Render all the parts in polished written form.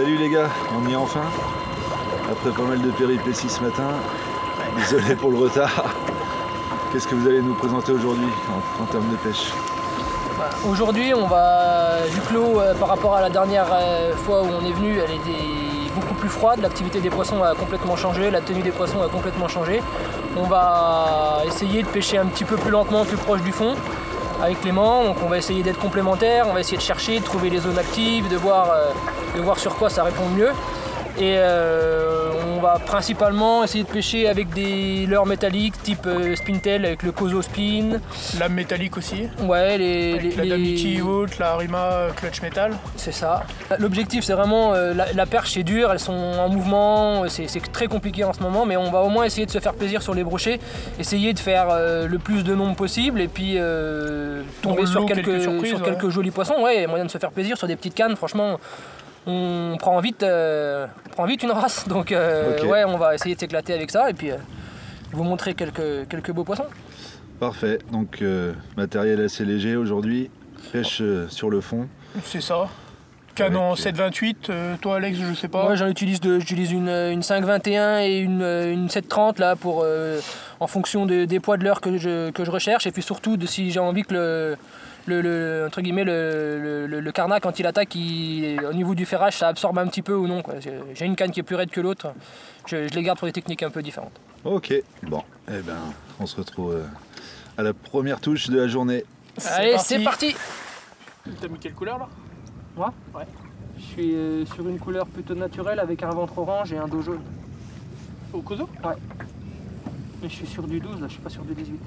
Salut les gars, on y est enfin. Après pas mal de péripéties ce matin. Désolé pour le retard. Qu'est-ce que vous allez nous présenter aujourd'hui en termes de pêche? Aujourd'hui, on va, vu que l'eau par rapport à la dernière fois où on est venu, elle était beaucoup plus froide, l'activité des poissons a complètement changé, la tenue des poissons a complètement changé. On va essayer de pêcher un petit peu plus lentement, plus proche du fond avec l'aimant. Donc on va essayer d'être complémentaires, on va essayer de chercher, de trouver les zones actives, de voir sur quoi ça répond mieux. Et on va principalement essayer de pêcher avec des leurres métalliques type Spintail avec le Kozo Spin. Lame métallique aussi. Ouais, la Damiki Volt, la Arima Clutch Metal. C'est ça. L'objectif c'est vraiment, la perche c'est dur, elles sont en mouvement, c'est très compliqué en ce moment, mais on va au moins essayer de se faire plaisir sur les brochets, essayer de faire le plus de nombre possible et puis tomber sur quelques jolis poissons. Ouais, il y a moyen de se faire plaisir sur des petites cannes, franchement. On prend vite une race, donc okay. Ouais, on va essayer de s'éclater avec ça et puis vous montrer quelques beaux poissons. Parfait, donc matériel assez léger aujourd'hui, pêche sur le fond. C'est ça. Canon 728, toi Alex, je sais pas. Moi j'utilise une 521 et une 730 là pour en fonction des poids de leurre que je recherche et puis surtout de si j'ai envie que entre guillemets, le carnat quand il attaque, au niveau du ferrage, ça absorbe un petit peu ou non. J'ai une canne qui est plus raide que l'autre, je les garde pour des techniques un peu différentes. Ok, bon, eh ben, on se retrouve à la première touche de la journée. Allez, c'est parti. T'as mis quelle couleur là? Moi? Ouais. Je suis sur une couleur plutôt naturelle avec un ventre orange et un dos jaune. Au Kozo? Ouais. Mais je suis sur du 12 là, je suis pas sur du 18.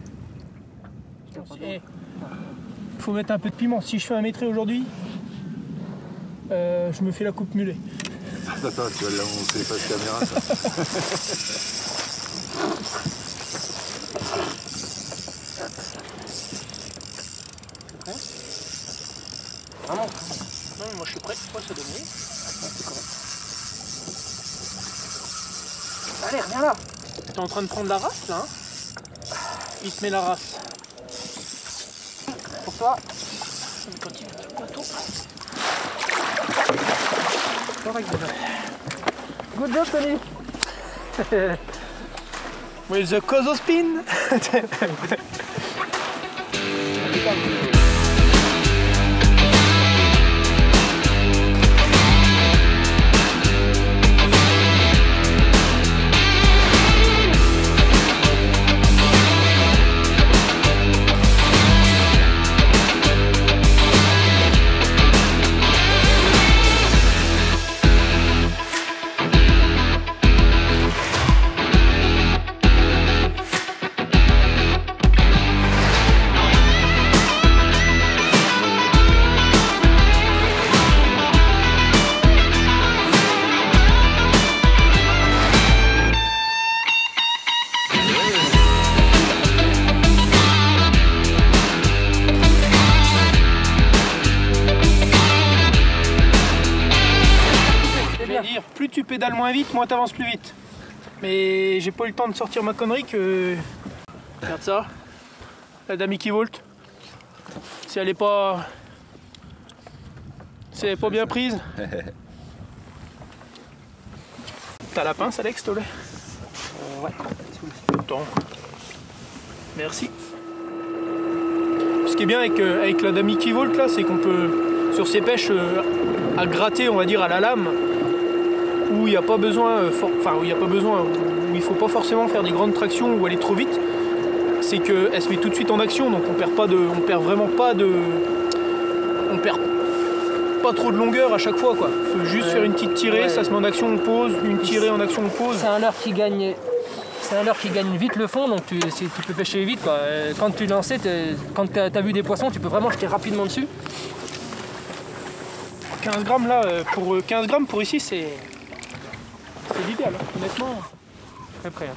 Faut mettre un peu de piment. Si je fais un maîtrise aujourd'hui, je me fais la coupe mulet. Attends, tu vas là, on fait pas de caméra ça. T'es prêt? Vraiment? Non, mais moi je suis prêt. Moi ça donne. C'est correct. Allez, reviens là. T'es en train de prendre la race là, hein? Il te met la race. Pour toi. Continue sur le plateau. Correct déjà. Good job Tony. With the Kozo Spin. Plus tu pédales moins vite, moins tu avances plus vite. Mais j'ai pas eu le temps de sortir ma connerie que... Regarde ça. La Damiki Volt. Si elle est pas... Si elle est pas bien prise. T'as la pince Alex, s'il te plaît? Ouais. Attends. Merci. Ce qui est bien avec la Damiki Volt là, c'est qu'on peut, sur ces pêches à gratter, on va dire à la lame, où il n'y a pas besoin, où il faut pas forcément faire des grandes tractions ou aller trop vite, c'est qu'elle se met tout de suite en action, donc on perd pas trop de longueur à chaque fois quoi. Il faut juste faire une petite tirée, ça se met en action, on pose, une tirée en action, on pose. C'est un leurre qui gagne. C'est un leurre qui gagne vite le fond, donc tu peux pêcher vite quoi. Quand tu lances, quand tu as vu des poissons, tu peux vraiment jeter rapidement dessus. 15 grammes là, pour 15 grammes pour ici c'est l'idéal, hein. Honnêtement. Très près. Hein.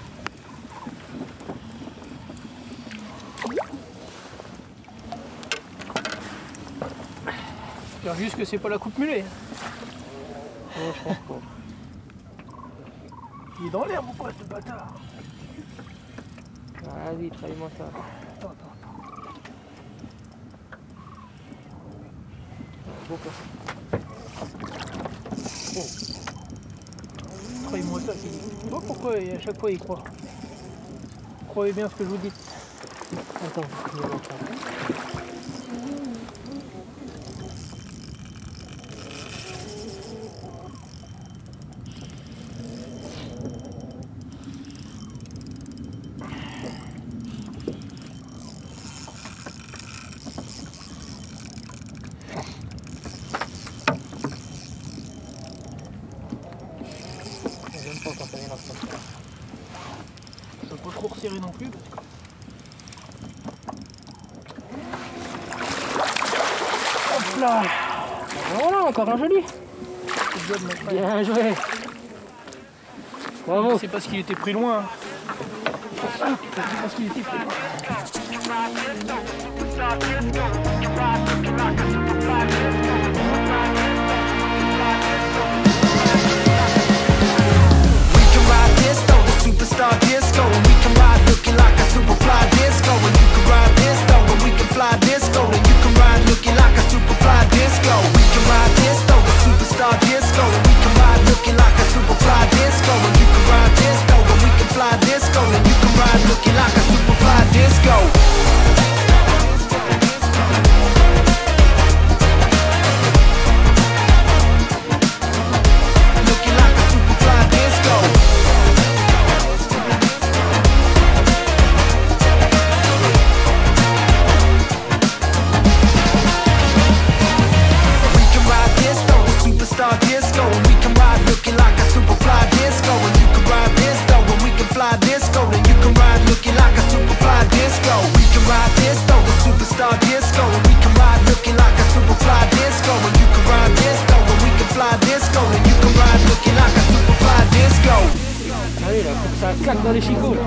J'espère juste que c'est pas la coupe mulet. Non, je pense pas. Il est dans l'herbe ou quoi ce bâtard? Vas-y, travaille-moi ça. Attends. Bon poisson. Oh. moi ça. Je sais pas pourquoi à chaque fois il croit. Croyez bien ce que je vous dis. Attends, je vais montrer. J'aime pas quand ça vient dans ce sens-là. Je peux pas trop resserrer non plus. Hop là. Voilà, encore un joli. Bien joué. Bravo. C'est parce qu'il était pris loin. C'est parce qu'il était pris loin. Superstar disco, and we can ride looking like a super fly disco, and you can ride this though, and we can fly disco, and you can ride looking like a super fly disco. We can ride this though, the superstar disco, and we can ride looking like a super fly disco, and you can ride this though, and we can fly disco, and you can ride looking like a super fly disco. Looking like a super fly disco. Superstar disco, and we can ride looking like a super fly disco, and you can ride this though, and we can fly disco, and you can ride looking like a super fly disco. We can ride this though, the superstar disco, and we can ride looking like a super fly disco, and you can ride this though, and we can fly disco, and you can ride looking like a super fly disco. Allez là, faut que ça claque dans les chicots là.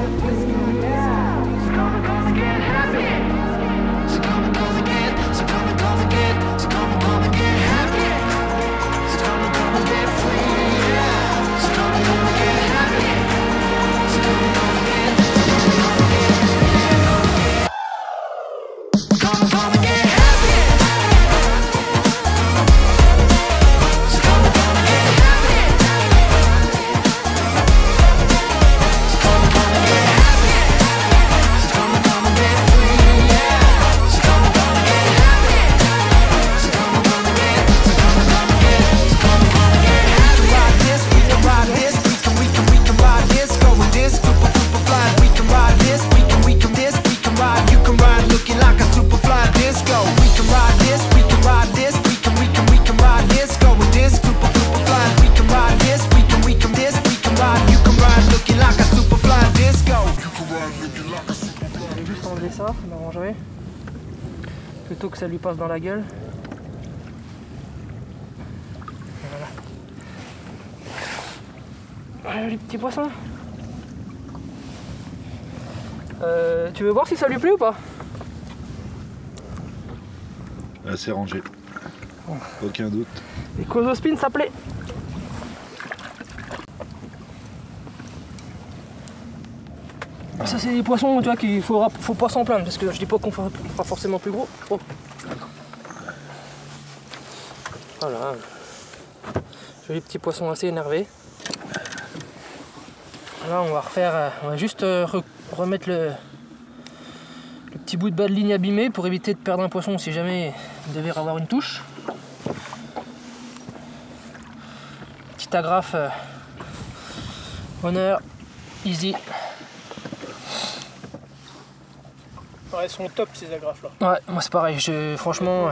Ça, je m'arrangerai plutôt que ça lui passe dans la gueule. Voilà. Les petits poissons. Tu veux voir si ça lui plaît ou pas? Assez rangé. Aucun doute. Les Cosospin, ça plaît. Ça c'est des poissons, tu vois, qu'il faut pas s'en plaindre, parce que je dis pas qu'on fera forcément plus gros. Oh. Voilà. Joli petit poisson assez énervé. Là on va refaire, on va juste remettre le petit bout de bas de ligne abîmé pour éviter de perdre un poisson si jamais il devait avoir une touche. Petite agrafe honneur, easy. Ouais, elles sont top ces agrafes là. Ouais, moi c'est pareil, franchement,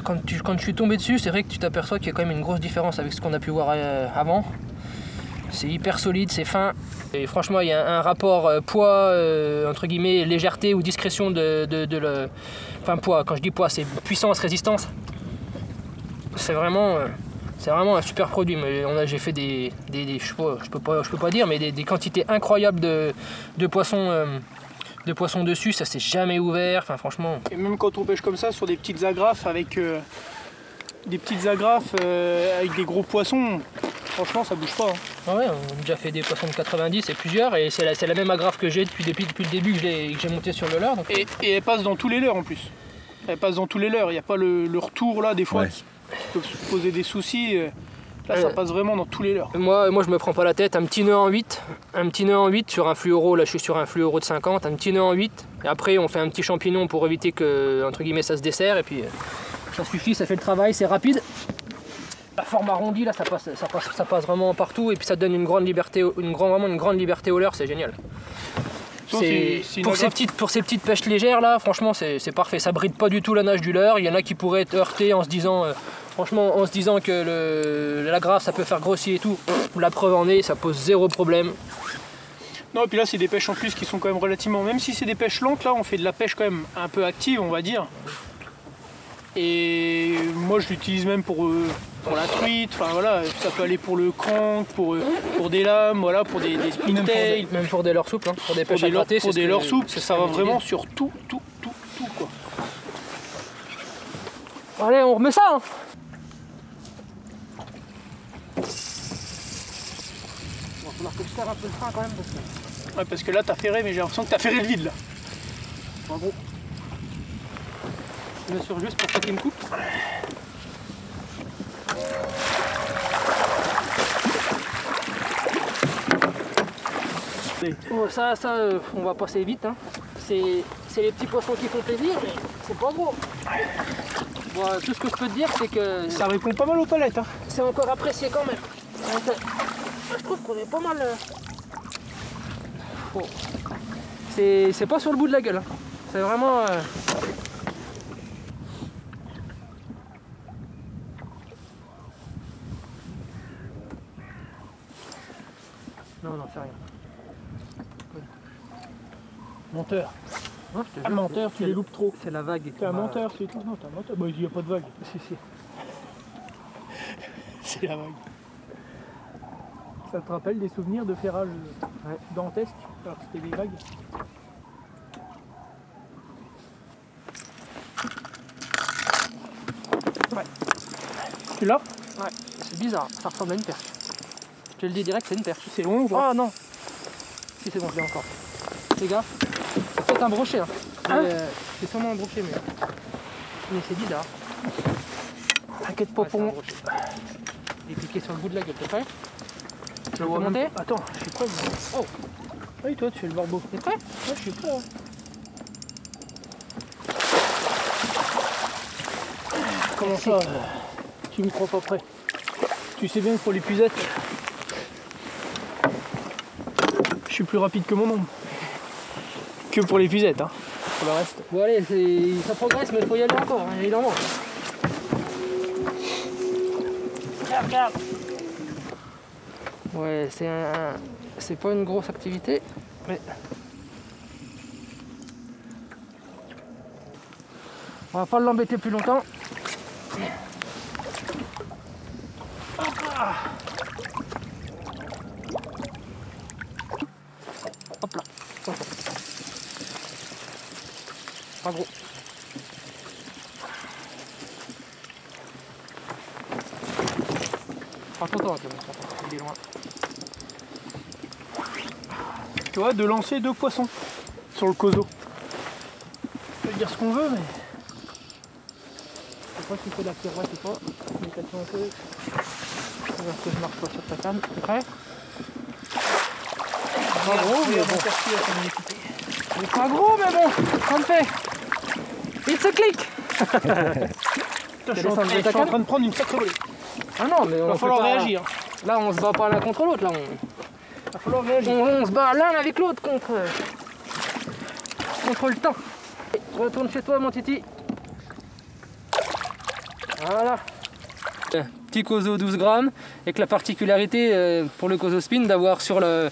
quand je suis tombé dessus, c'est vrai que tu t'aperçois qu'il y a quand même une grosse différence avec ce qu'on a pu voir avant. C'est hyper solide, c'est fin. Et franchement, il y a un rapport poids, entre guillemets, légèreté ou discrétion enfin poids, quand je dis poids, c'est puissance, résistance. C'est vraiment un super produit. J'ai fait je peux pas dire, mais des quantités incroyables de poissons. Dessus, ça s'est jamais ouvert, enfin franchement. Et même quand on pêche comme ça sur des petites agrafes avec des gros poissons, franchement ça bouge pas. Hein. Ah ouais, on a déjà fait des poissons de 90 et plusieurs, et c'est la même agrafe que j'ai depuis le début que j'ai monté sur le leurre. Donc... Et elle passe dans tous les leurres en plus. Elle passe dans tous les leurres, il n'y a pas le retour là des fois ouais. qui peut poser des soucis. Là, ça passe vraiment dans tous les leurres. Moi, je me prends pas la tête. Un petit nœud en 8. Un petit nœud en 8 sur un fluoro. Là, je suis sur un fluoro de 50. Un petit nœud en 8. Et après, on fait un petit champignon pour éviter que, entre guillemets, ça se desserre. Et puis, ça suffit, ça fait le travail, c'est rapide. La forme arrondie, là, ça passe vraiment partout. Et puis, ça donne une grande liberté, vraiment une grande liberté au leurre. C'est génial. Pour ces petites pêches légères, là, franchement, c'est parfait. Ça bride pas du tout la nage du leurre. Il y en a qui pourraient être heurtés en se disant... Franchement, en se disant que la grave ça peut faire grossier et tout, la preuve en est, ça pose zéro problème. Non, et puis là, c'est des pêches en plus qui sont quand même relativement. Même si c'est des pêches lentes, là, on fait de la pêche quand même un peu active, on va dire. Et moi, je l'utilise même pour la truite. Enfin voilà, ça peut aller pour le crank, pour des lames, voilà, pour des spintails. Même pour des leurres souples, hein, pour des pêches à gratter. Pour des leurres souples, ça va vraiment sur tout, quoi. Allez, on remet ça, hein. Il va falloir que je serre un peu le frein quand même. Ouais, parce que là, t'as ferré, mais j'ai l'impression que t'as ferré le vide, là. En gros. Je mets sur juste pour pas qu'il me coupe. Oh, ça, on va passer vite, hein. C'est les petits poissons qui font plaisir, mais c'est pas gros. Bon, tout ce que je peux te dire, c'est que... Ça répond pas mal aux palettes, hein. C'est encore apprécié quand même. Donc, je trouve qu'on est pas mal... Bon. C'est pas sur le bout de la gueule, hein. C'est vraiment... Non, c'est rien. Menteur. Non, je te jure, menteur, tu les loupes trop. C'est la vague. T'es un menteur, c'est tout. Non, t'es un menteur. Bah, il n'y a pas de vague. Si. C'est la vague. Ça te rappelle des souvenirs de ferrage dantesque, alors que c'était des vagues. Ouais. Tu l'as? Ouais, c'est bizarre, ça ressemble à une perche. Je te le dis direct, c'est une perche. C'est long, Ah non. Si c'est bon, je l'ai encore. Fais gaffe. C'est peut-être un brochet, hein. C'est sûrement un brochet, mais c'est bizarre. T'inquiète pas pour moi. Il est piqué sur le bout de la gueule, t'es prêt? Je vois monter. Attends, je suis prêt. Oh. Oui, toi, tu fais le barbeau. T'es prêt? Ouais, je suis prêt. Hein. Comment ça tu me crois pas prêt? Tu sais bien que pour l'épuisette, je suis plus rapide que mon ombre. Que pour l'épuisette, hein. Pour le reste. Bon allez, ça progresse, mais il faut y aller encore, hein, évidemment. Regarde. Ouais, c'est pas une grosse activité, mais... On va pas l'embêter plus longtemps. Hop là. Pas gros. Prends ton temps, il est loin. Tu vois, de lancer 2 poissons sur le cozo. On peut dire ce qu'on veut, mais... Je sais pas si c'est la pirouette ou pas. Indication un peu. On va que je marche pas sur ta canne. T'es prêt? Pas gros, mais bon. Il est pas gros, mais bon. Ça me fait. It's a click. Je suis en train de prendre une sacrée volée. Ah non, mais il va falloir réagir. Là, on se bat pas l'un contre l'autre. Là, il va falloir réagir. On se bat l'un avec l'autre contre le temps. Retourne chez toi, mon titi. Voilà. Petit Kozo 12 grammes, avec la particularité pour le Kozo Spin d'avoir sur le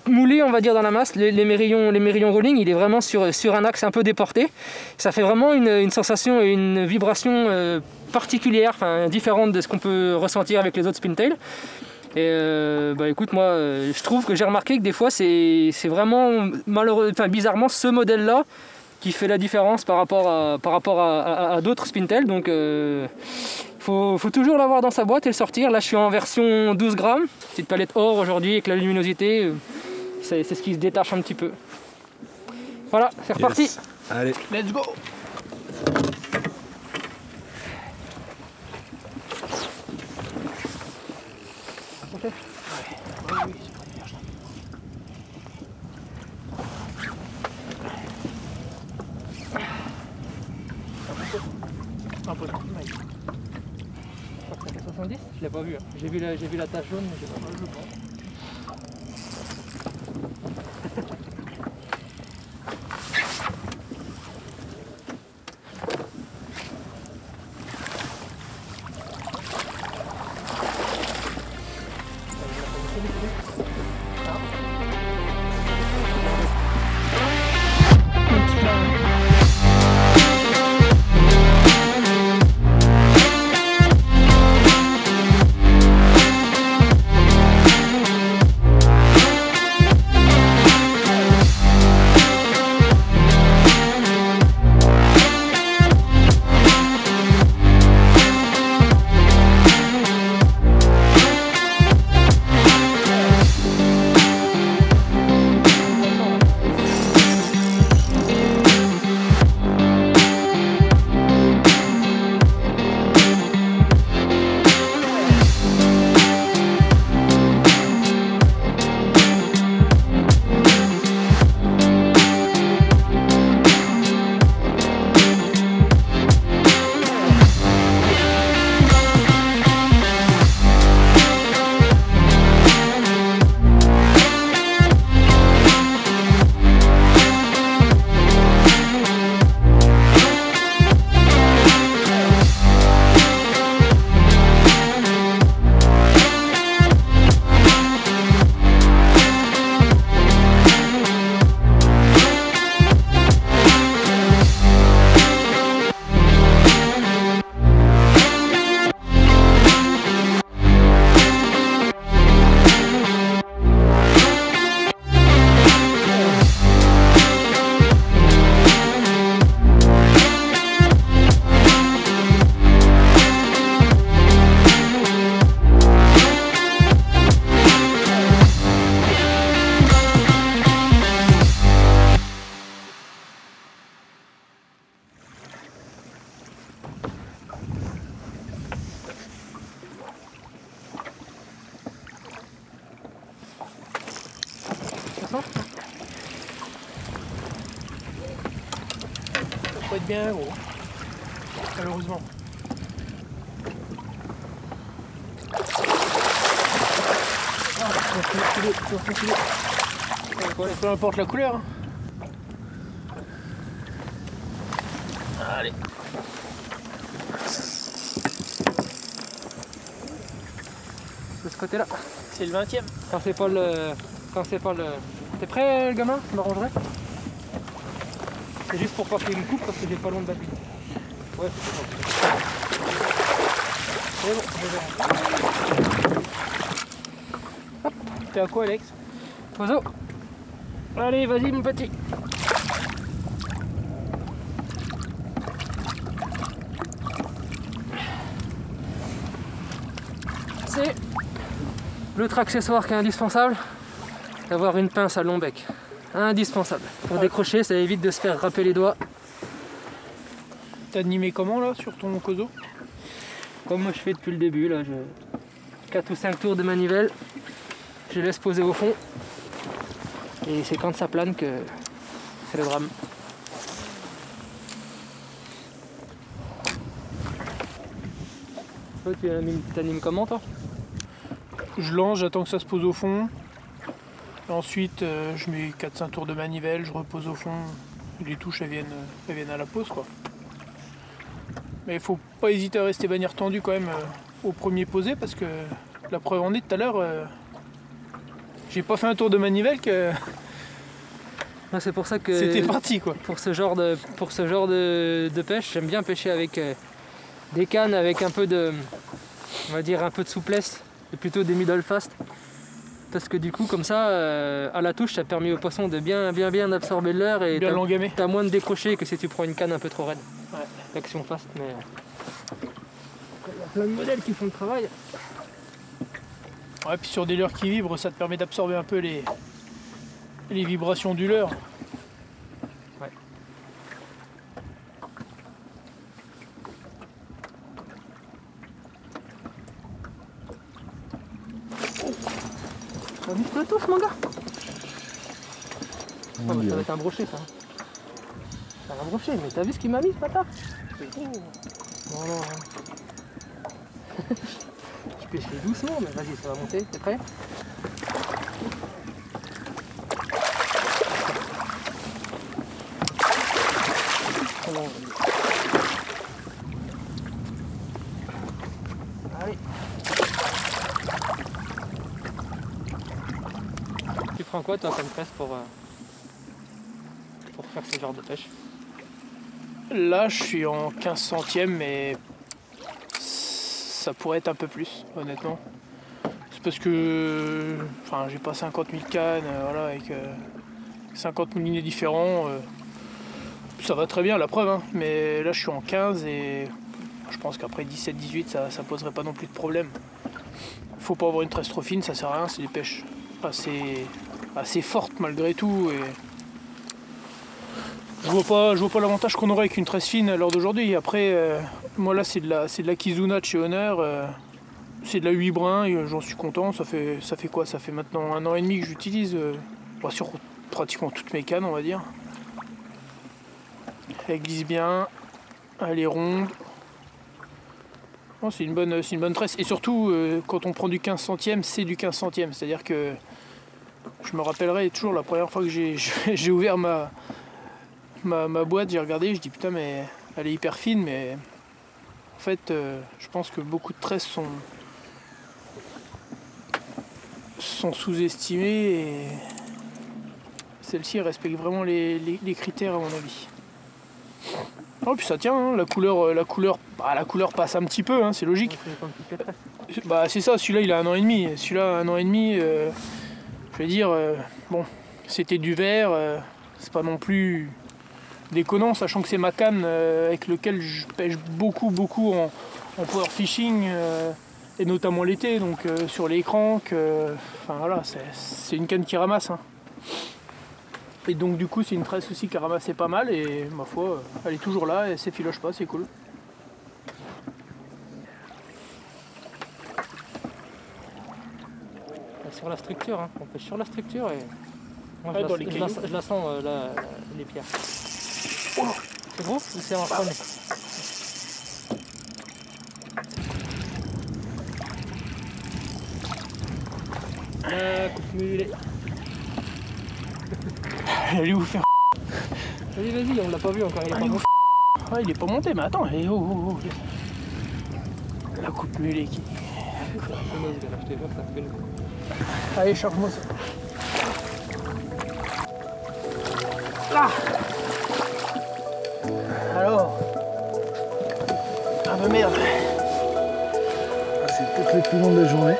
moulé, on va dire, dans la masse, les mérillons rolling, il est vraiment sur un axe un peu déporté. Ça fait vraiment une sensation et une vibration particulière, enfin différente de ce qu'on peut ressentir avec les autres Spintail. Et bah écoute, moi je trouve que j'ai remarqué que des fois c'est vraiment bizarrement ce modèle là qui fait la différence par rapport à d'autres Spintail. Donc faut toujours l'avoir dans sa boîte et le sortir. Là je suis en version 12 grammes, petite palette or aujourd'hui avec la luminosité, c'est ce qui se détache un petit peu. Voilà, c'est reparti. Yes. Allez, let's go. monter? Ouais, oui, c'est pas bien, je un peu. Ouais. Je crois que ça fait 70. Je l'ai pas vu. Hein. J'ai vu la tache jaune, mais j'ai pas vu le point. Faut être bien gros, malheureusement. Peu importe la couleur. Hein. Allez. De ce côté-là. C'est le 20e. Quand c'est pas le... T'es prêt le gamin? Je m'arrangerai. C'est juste pour pas qu'il me coupe parce que j'ai pas loin de battu. Ouais, c'est bon. C'est bon, T'es à quoi, Alex? oiseau. Allez, vas-y mon petit. C'est l'autre accessoire qui est indispensable, d'avoir une pince à long bec. Indispensable. Pour décrocher, ça évite de se faire râper les doigts. T'as animé comment là sur ton Kozo? Comme moi je fais depuis le début, là, 4 ou 5 tours de manivelle, je laisse poser au fond. Et c'est quand ça plane que c'est le drame. Toi, tu t'animes comment toi? Je lance, j'attends que ça se pose au fond. Ensuite, je mets 4-5 tours de manivelle, je repose au fond. Les touches, elles viennent à la pause, quoi. Mais il faut pas hésiter à rester bannière tendue quand même au premier posé, parce que la preuve en est, tout à l'heure, j'ai pas fait un tour de manivelle que C'est pour ça que c'était parti, quoi. pour ce genre de pêche, j'aime bien pêcher avec des cannes avec un peu de, on va dire un peu de souplesse, et plutôt des middle fast. Parce que du coup, comme ça, à la touche, ça permet au poisson de bien absorber l'air et Bien l'engamer. t'as moins de décrocher que si tu prends une canne un peu trop raide. Ouais. L'action fast, mais il y a plein de modèles qui font le travail. Ouais, puis sur des leurres qui vibrent, ça te permet d'absorber un peu les vibrations du leurre. Ouais. T'as vu ce que je touche, mon gars? Mon Ça Dieu. va être un brochet, ça. C'est un brochet, mais t'as vu ce qu'il m'a mis ce matin? Voilà. Je pêchais doucement, mais vas-y, ça va monter, t'es prêt? Allez. Tu prends quoi toi comme presse pour faire ce genre de pêche? Là, je suis en 15 centièmes, mais ça pourrait être un peu plus, honnêtement. C'est parce que enfin, j'ai pas 50 000 cannes, voilà, avec 50 moulinets différents. Ça va très bien, la preuve, hein. Mais là, je suis en 15 et je pense qu'après 17-18, ça poserait pas non plus de problème. Faut pas avoir une tresse trop fine, ça sert à rien, c'est des pêches assez fortes malgré tout. Et je vois pas l'avantage qu'on aurait avec une tresse fine à l'heure d'aujourd'hui. Après, moi là c'est de la Kizuna de chez Honor, c'est de la 8 brins et j'en suis content. Ça fait quoi? Ça fait maintenant 1 an et demi que j'utilise sur pratiquement toutes mes cannes, on va dire. Elle glisse bien, elle est ronde. Oh, c'est une bonne tresse. Et surtout, quand on prend du 15 centièmes, c'est du 15 centièmes. C'est-à-dire que je me rappellerai toujours la première fois que j'ai ouvert ma boîte, j'ai regardé, je dis putain mais elle est hyper fine, mais en fait je pense que beaucoup de tresses sont sous-estimées et celle-ci respecte vraiment les critères à mon avis. Oh puis ça tient, hein, la couleur passe un petit peu, hein, c'est logique. Bah c'est ça, celui-là il a 1 an et demi, celui-là 1 an et demi, je vais dire, bon, c'était du vert, c'est pas non plus déconnant, sachant que c'est ma canne avec lequel je pêche beaucoup en power fishing et notamment l'été, donc sur les cranks, enfin voilà, c'est une canne qui ramasse, hein. Et donc du coup c'est une tresse aussi qui a ramassé pas mal et ma foi elle est toujours là et elle s'effiloche pas, c'est cool. Sur la structure, hein. On pêche sur la structure et moi, Ouais, je la sens les pierres. Oh, c'est gros ou c'est un frein? Coupe mulet. Allez vous faire. Vas-y, on l'a pas vu encore, il est pas bon. Ah, il est pas monté, mais attends, oh. La coupe mulet qui. Allez, charge-moi ça. Là. Alors. Ah bah merde. C'est peut-être le plus long de la journée.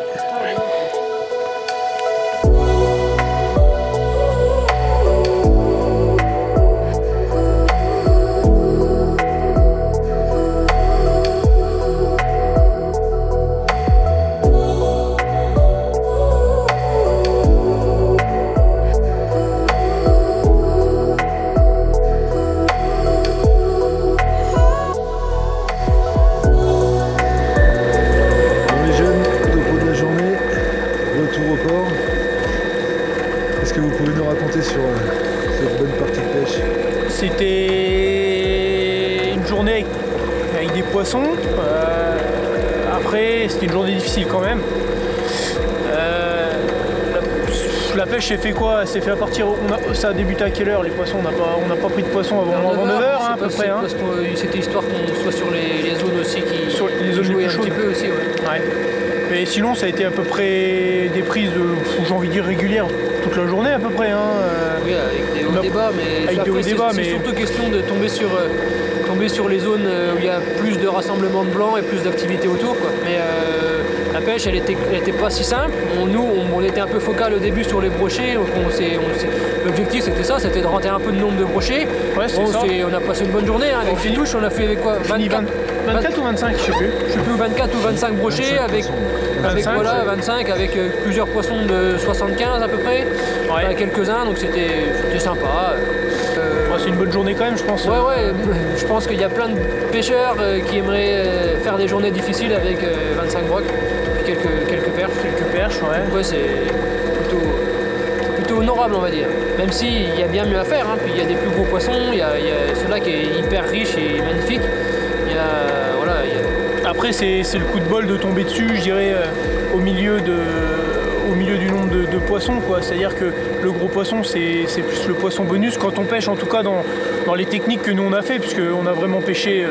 Qu'est-ce que vous pouvez nous raconter sur cette bonne partie de pêche? C'était une journée avec des poissons. Après, c'était une journée difficile quand même. La pêche s'est fait quoi? Elle s'est fait à partir. Ça a débuté à quelle heure les poissons? On n'a pas pris de poissons avant 9h hein, à peu près. Hein. Parce que c'était histoire qu'on soit sur les zones aussi qui Sur les zones jouaient les plus un petit chaudes. peu aussi. Ouais. Mais sinon, ça a été à peu près des prises, j'ai envie de dire régulières, toute la journée à peu près. Hein. Oui, avec des hauts et des bas, mais Avec des après, hauts et des bas, c'est mais- surtout question de tomber sur les zones où il y a plus de rassemblement de blancs et plus d'activité autour, quoi. Mais la pêche, elle était pas si simple. On était un peu focal au début sur les brochets. Donc l'objectif c'était ça, c'était de rentrer un peu de nombre de brochets. Ouais, c'est ça. On a passé une bonne journée hein, avec les touches. On a fait avec quoi? 24 ou 25, je sais plus. Je sais plus, 24 ou 25 brochets 25 avec, poissons. 25, voilà, c'est- 25 avec plusieurs poissons de 75 à peu près. Ouais. Quelques-uns, donc c'était sympa. Ouais, c'est une bonne journée quand même, je pense. Ouais, je pense qu'il y a plein de pêcheurs qui aimeraient faire des journées difficiles avec 25 brocs, puis quelques perches. Quelques perches, ouais. Ouais, c'est plutôt honorable, on va dire. Même s'il y a bien mieux à faire, hein. Puis il y a des plus gros poissons, il y a ce lac est hyper riche et magnifique. Après, c'est le coup de bol de tomber dessus, je dirais, au milieu du nombre de poissons, quoi. C'est-à-dire que le gros poisson, c'est plus le poisson bonus quand on pêche, en tout cas dans les techniques que nous on a fait, puisqu'on a vraiment pêché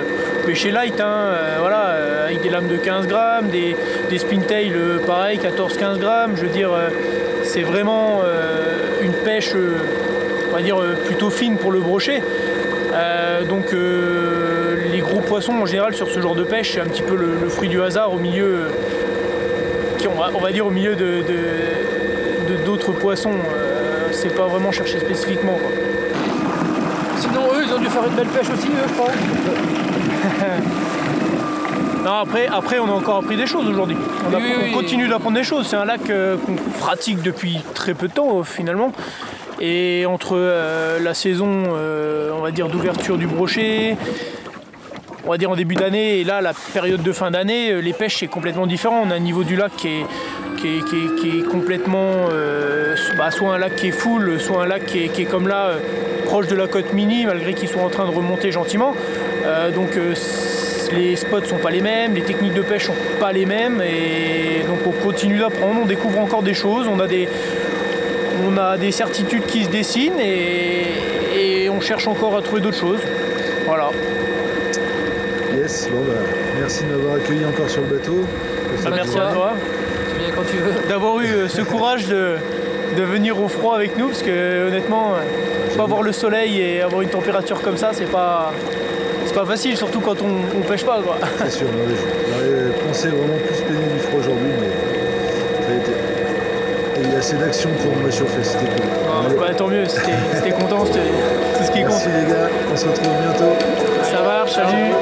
light, hein, avec des lames de 15 grammes, des spintails pareil, 14-15 grammes. Je veux dire, c'est vraiment une pêche, on va dire, plutôt fine pour le brochet. Donc les gros poissons en général sur ce genre de pêche, c'est un petit peu le fruit du hasard au milieu, on va dire au milieu d'autres poissons. C'est pas vraiment cherché spécifiquement, quoi. Sinon eux ils ont dû faire une belle pêche aussi, je crois. Non, après on a encore appris des choses aujourd'hui. On continue d'apprendre des choses. C'est un lac qu'on pratique depuis très peu de temps finalement. Et entre la saison, on va dire, d'ouverture du brochet, on va dire en début d'année, et là la période de fin d'année, les pêches c'est complètement différent. On a un niveau du lac qui est complètement, soit un lac qui est full, soit un lac qui est comme là, proche de la côte mini, malgré qu'ils soient en train de remonter gentiment. Donc les spots sont pas les mêmes, les techniques de pêche sont pas les mêmes, et donc on continue d'apprendre, on découvre encore des choses, on a des certitudes qui se dessinent, et on cherche encore à trouver d'autres choses. Voilà. Yes, bon merci de m'avoir accueilli encore sur le bateau. Merci à toi. Tu viens quand tu veux. D'avoir eu ce courage de venir au froid avec nous, parce que honnêtement, pas voir le soleil et avoir une température comme ça, c'est pas facile, surtout quand on pêche pas, quoi. C'est sûr, j'aurais pensé vraiment plus peiner du froid aujourd'hui, mais ça a été. Et il y a assez d'action pour me chauffer, c'était cool. Bah, tant mieux, c'était content, c'est ce qui est Merci content. les gars, on se retrouve bientôt. Ça marche, salut.